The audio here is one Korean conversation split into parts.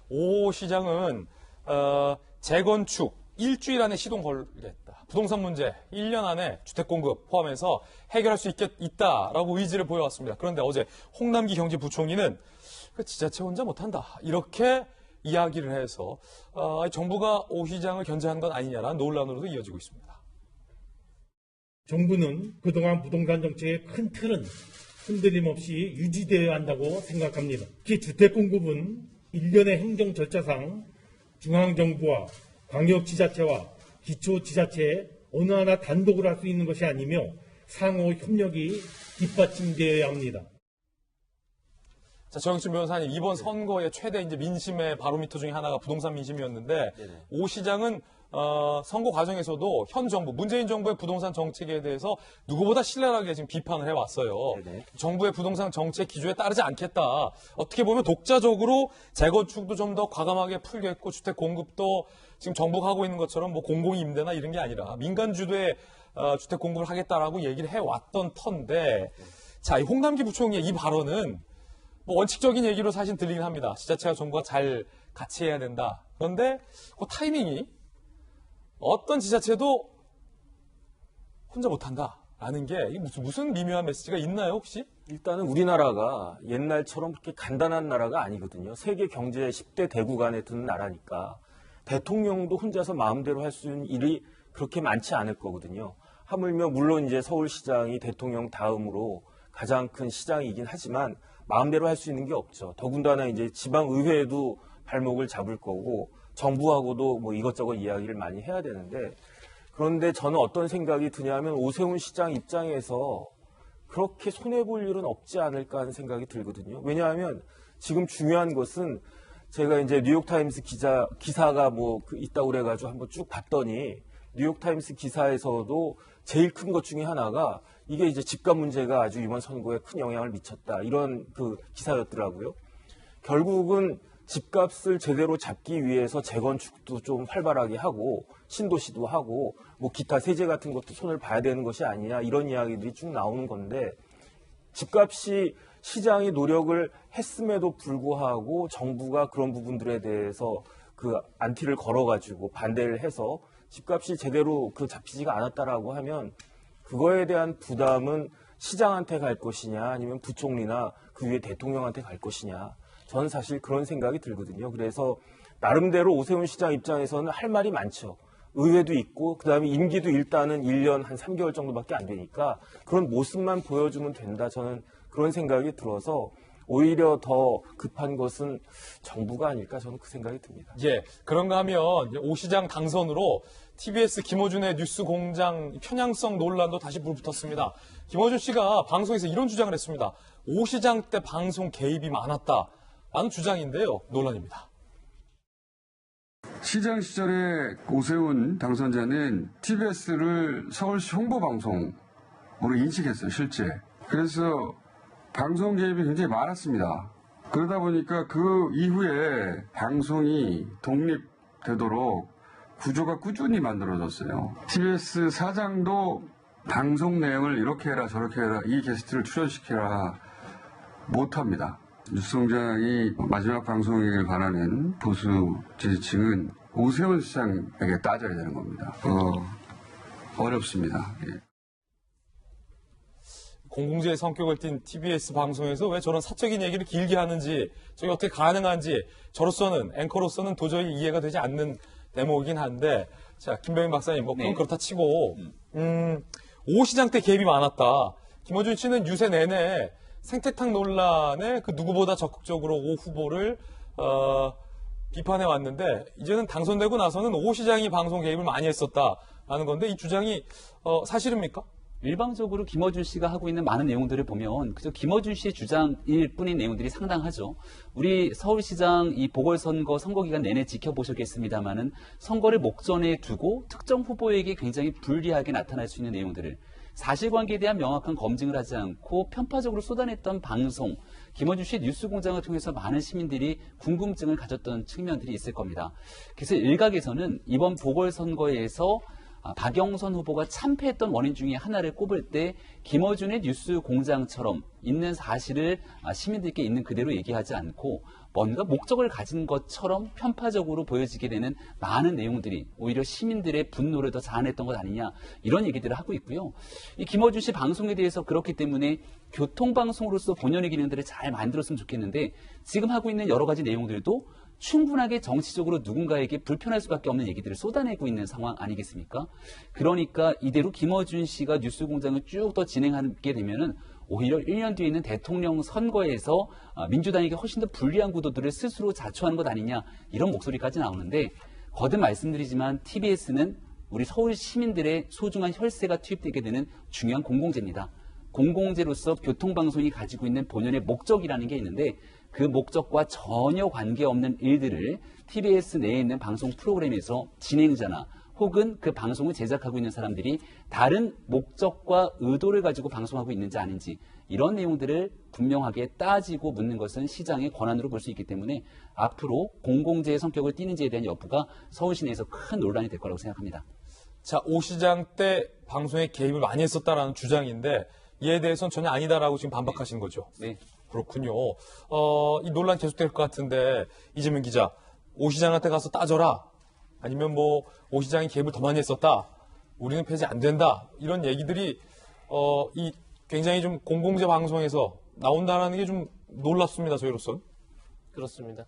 오 시장은 재건축 일주일 안에 시동 걸겠다. 부동산 문제 1년 안에 주택 공급 포함해서 해결할 수 있다라고 의지를 보여왔습니다. 그런데 어제 홍남기 경제부총리는 지자체 혼자 못한다. 이렇게 이야기를 해서 정부가 오 시장을 견제한 건 아니냐라는 논란으로도 이어지고 있습니다. 정부는 그동안 부동산 정책의 큰 틀은 흔들림 없이 유지되어야 한다고 생각합니다. 특히 주택 공급은 일련의 행정 절차상 중앙정부와 광역지자체와 기초지자체에 어느 하나 단독으로 할 수 있는 것이 아니며 상호 협력이 뒷받침되어야 합니다. 자, 정영춘 변호사님, 이번 선거의 최대 이제 민심의 바로미터 중에 하나가 부동산 민심이었는데, 네네. 오 시장은 선거 과정에서도 현 정부, 문재인 정부의 부동산 정책에 대해서 누구보다 신랄하게 지금 비판을 해왔어요. 네네. 정부의 부동산 정책 기조에 따르지 않겠다. 어떻게 보면 독자적으로 재건축도 좀 더 과감하게 풀겠고 주택 공급도 지금 정부가 하고 있는 것처럼 뭐 공공임대나 이런 게 아니라 민간 주도의 주택 공급을 하겠다라고 얘기를 해왔던 터인데, 자, 이 홍남기 부총리의 이 발언은 뭐 원칙적인 얘기로 사실 들리긴 합니다. 지자체와 정부가 잘 같이 해야 된다. 그런데 그 타이밍이 어떤 지자체도 혼자 못한다라는 게 이게 무슨 미묘한 메시지가 있나요, 혹시? 일단은 우리나라가 옛날처럼 그렇게 간단한 나라가 아니거든요. 세계 경제 10대 대국 안에 드는 나라니까 대통령도 혼자서 마음대로 할 수 있는 일이 그렇게 많지 않을 거거든요. 하물며 물론 이제 서울시장이 대통령 다음으로 가장 큰 시장이긴 하지만 마음대로 할 수 있는 게 없죠. 더군다나 이제 지방의회도 발목을 잡을 거고 정부하고도 뭐 이것저것 이야기를 많이 해야 되는데, 그런데 저는 어떤 생각이 드냐면 오세훈 시장 입장에서 그렇게 손해볼 일은 없지 않을까 하는 생각이 들거든요. 왜냐하면 지금 중요한 것은 제가 이제 뉴욕타임스 기사가 뭐 있다고 그래가지고 한번 쭉 봤더니 뉴욕타임스 기사에서도 제일 큰 것 중에 하나가 이게 이제 집값 문제가 아주 이번 선거에 큰 영향을 미쳤다. 이런 그 기사였더라고요. 결국은 집값을 제대로 잡기 위해서 재건축도 좀 활발하게 하고 신도시도 하고 뭐 기타 세제 같은 것도 손을 봐야 되는 것이 아니냐 이런 이야기들이 쭉 나오는 건데, 집값이 시장이 노력을 했음에도 불구하고 정부가 그런 부분들에 대해서 그 안티를 걸어가지고 반대를 해서 집값이 제대로 잡히지가 않았다라고 하면 그거에 대한 부담은 시장한테 갈 것이냐 아니면 부총리나 그 위에 대통령한테 갈 것이냐, 저는 사실 그런 생각이 들거든요. 그래서 나름대로 오세훈 시장 입장에서는 할 말이 많죠. 의회도 있고 그다음에 임기도 일단은 1년 한 3개월 정도밖에 안 되니까 그런 모습만 보여주면 된다, 저는 그런 생각이 들어서 오히려 더 급한 것은 정부가 아닐까, 저는 그 생각이 듭니다. 예, 그런가 하면 오 시장 당선으로 TBS 김어준의 뉴스공장 편향성 논란도 다시 불붙었습니다. 김어준 씨가 방송에서 이런 주장을 했습니다. 오 시장 때 방송 개입이 많았다라는 주장인데요. 논란입니다. 시장 시절에 오세훈 당선자는 TBS를 서울시 홍보방송으로 인식했어요, 실제. 그래서 방송 개입이 굉장히 많았습니다. 그러다 보니까 그 이후에 방송이 독립되도록 구조가 꾸준히 만들어졌어요. TBS 사장도 방송 내용을 이렇게 해라 저렇게 해라 이 게스트를 출연시켜라 못합니다. 뉴스공장이 마지막 방송을 바라는 보수 지지층은 오세훈 시장에게 따져야 되는 겁니다. 어렵습니다. 예. 공공재의 성격을 띤 TBS 방송에서 왜 저런 사적인 얘기를 길게 하는지, 저게 어떻게 가능한지 저로서는, 앵커로서는 도저히 이해가 되지 않는 대목이긴 한데, 자, 김병인 박사님, 뭐 그건 그렇다 치고, 오 시장 때 개입이 많았다. 김어준 씨는 유세 내내 생태탕 논란에 그 누구보다 적극적으로 오 후보를 비판해 왔는데, 이제는 당선되고 나서는 오 시장이 방송 개입을 많이 했었다라는 건데, 이 주장이 사실입니까? 일방적으로 김어준 씨가 하고 있는 많은 내용들을 보면 그저 김어준 씨의 주장일 뿐인 내용들이 상당하죠. 우리 서울시장 이 보궐선거 선거기간 내내 지켜보셨겠습니다마는 선거를 목전에 두고 특정 후보에게 굉장히 불리하게 나타날 수 있는 내용들을 사실관계에 대한 명확한 검증을 하지 않고 편파적으로 쏟아냈던 방송, 김어준 씨의 뉴스공장을 통해서 많은 시민들이 궁금증을 가졌던 측면들이 있을 겁니다. 그래서 일각에서는 이번 보궐선거에서 박영선 후보가 참패했던 원인 중에 하나를 꼽을 때 김어준의 뉴스 공장처럼 있는 사실을 시민들께 있는 그대로 얘기하지 않고 뭔가 목적을 가진 것처럼 편파적으로 보여지게 되는 많은 내용들이 오히려 시민들의 분노를 더 자아냈던 것 아니냐 이런 얘기들을 하고 있고요. 이 김어준 씨 방송에 대해서 그렇기 때문에 교통방송으로서 본연의 기능들을 잘 만들었으면 좋겠는데 지금 하고 있는 여러 가지 내용들도 충분하게 정치적으로 누군가에게 불편할 수밖에 없는 얘기들을 쏟아내고 있는 상황 아니겠습니까? 그러니까 이대로 김어준 씨가 뉴스공장을 쭉 더 진행하게 되면은 오히려 1년 뒤에 있는 대통령 선거에서 민주당에게 훨씬 더 불리한 구도들을 스스로 자초하는 것 아니냐 이런 목소리까지 나오는데 거듭 말씀드리지만 TBS는 우리 서울 시민들의 소중한 혈세가 투입되게 되는 중요한 공공재입니다. 공공재로서 교통방송이 가지고 있는 본연의 목적이라는 게 있는데 그 목적과 전혀 관계없는 일들을 TBS 내에 있는 방송 프로그램에서 진행자나 혹은 그 방송을 제작하고 있는 사람들이 다른 목적과 의도를 가지고 방송하고 있는지 아닌지 이런 내용들을 분명하게 따지고 묻는 것은 시장의 권한으로 볼 수 있기 때문에 앞으로 공공재의 성격을 띠는지에 대한 여부가 서울시 내에서 큰 논란이 될 거라고 생각합니다. 자, 오 시장 때 방송에 개입을 많이 했었다라는 주장인데 이에 대해서는 전혀 아니다라고 지금 반박하신 거죠. 네. 그렇군요. 이 논란 계속될 것 같은데 이재명 기자, 오 시장한테 가서 따져라. 아니면 뭐 오 시장이 개입을 더 많이 했었다. 우리는 폐지 안 된다. 이런 얘기들이 이 굉장히 좀 공공재 방송에서 나온다는 게 좀 놀랍습니다. 저희로서는. 그렇습니다.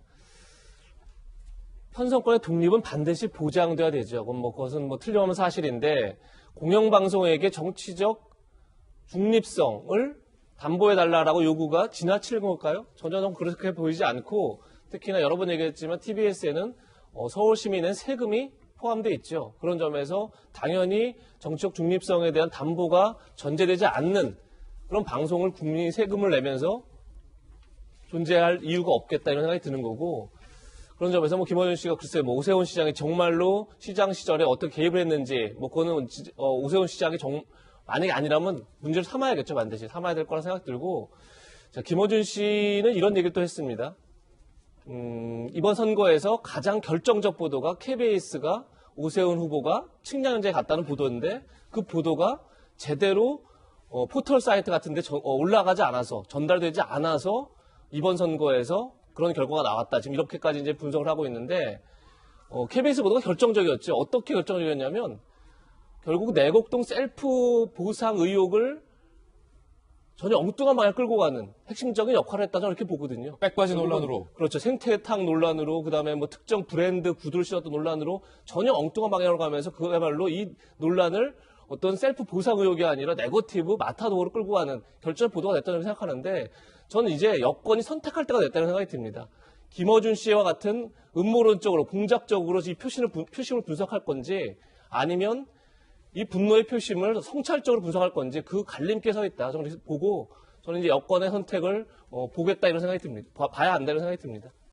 편성권의 독립은 반드시 보장돼야 되죠. 그것은 틀림없는 사실인데 공영방송에게 정치적 중립성을 담보해달라고 요구가 지나칠 걸까요? 전혀 그렇게 보이지 않고 특히나 여러 번 얘기했지만 TBS에는 서울 시민은 세금이 포함되어 있죠. 그런 점에서 당연히 정치적 중립성에 대한 담보가 전제되지 않는 그런 방송을 국민이 세금을 내면서 존재할 이유가 없겠다 이런 생각이 드는 거고 그런 점에서 김어준 씨가 글쎄 오세훈 시장이 정말로 시장 시절에 어떻게 개입을 했는지 그거는 오세훈 시장이 만약에 아니라면 문제를 삼아야겠죠. 반드시 삼아야 될 거라 생각 들고 자, 김어준 씨는 이런 얘기를 또 했습니다. 이번 선거에서 가장 결정적 보도가 KBS가 오세훈 후보가 측량연제에 갔다는 보도인데 그 보도가 제대로 포털 사이트 같은 데 올라가지 않아서 전달되지 않아서 이번 선거에서 그런 결과가 나왔다. 지금 이렇게까지 이제 분석을 하고 있는데 KBS 보도가 결정적이었죠. 어떻게 결정적이었냐면 결국 내곡동 셀프 보상 의혹을 전혀 엉뚱한 방향을 끌고 가는 핵심적인 역할을 했다 저는 이렇게 보거든요. 백바지 논란으로. 그렇죠. 생태탕 논란으로 그다음에 특정 브랜드 구두를 신었던 논란으로 전혀 엉뚱한 방향으로 가면서 그야말로 이 논란을 어떤 셀프 보상 의혹이 아니라 네거티브 마타도어로 끌고 가는 결정 보도가 됐다고 생각하는데 저는 이제 여권이 선택할 때가 됐다는 생각이 듭니다. 김어준 씨와 같은 음모론적으로 공작적으로 이 표심을 분석할 건지 아니면 이 분노의 표심을 성찰적으로 분석할 건지 그 갈림길에 서 있다. 저는 보고 저는 이제 여권의 선택을 보겠다 이런 생각이 듭니다. 봐야 한다는 생각이 듭니다.